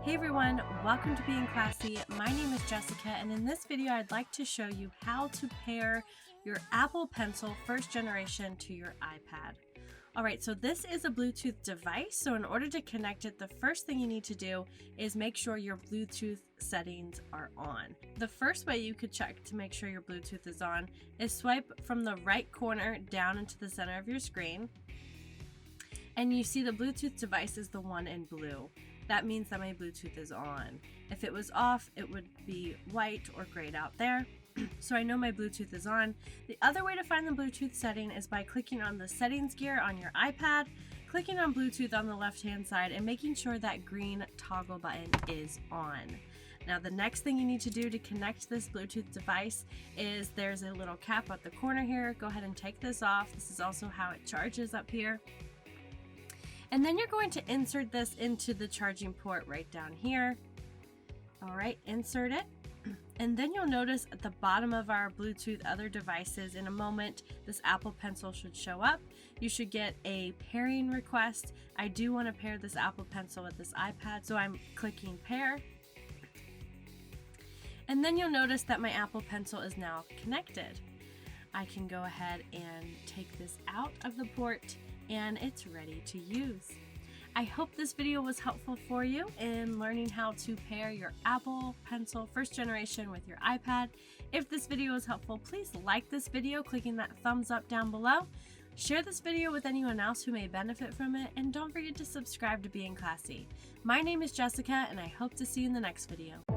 Hey everyone, welcome to Being Classy. My name is Jessica, and in this video I'd like to show you how to pair your Apple Pencil first generation to your iPad. Alright, so this is a Bluetooth device, so in order to connect it, the first thing you need to do is make sure your Bluetooth settings are on. The first way you could check to make sure your Bluetooth is on is swipe from the right corner down into the center of your screen, and you see the Bluetooth device is the one in blue. That means that my Bluetooth is on. If it was off, it would be white or grayed out there. So I know my Bluetooth is on. The other way to find the Bluetooth setting is by clicking on the settings gear on your iPad, clicking on Bluetooth on the left-hand side, and making sure that green toggle button is on. Now the next thing you need to do to connect this Bluetooth device is there's a little cap at the corner here. Go ahead and take this off. This is also how it charges up here. And then you're going to insert this into the charging port right down here. All right, insert it. And then you'll notice at the bottom of our Bluetooth other devices in a moment, this Apple Pencil should show up. You should get a pairing request. I do want to pair this Apple Pencil with this iPad, so I'm clicking pair. And then you'll notice that my Apple Pencil is now connected. I can go ahead and take this out of the port and it's ready to use. I hope this video was helpful for you in learning how to pair your Apple Pencil first generation with your iPad. If this video was helpful, please like this video, clicking that thumbs up down below. Share this video with anyone else who may benefit from it, and don't forget to subscribe to Being Classy. My name is Jessica, and I hope to see you in the next video.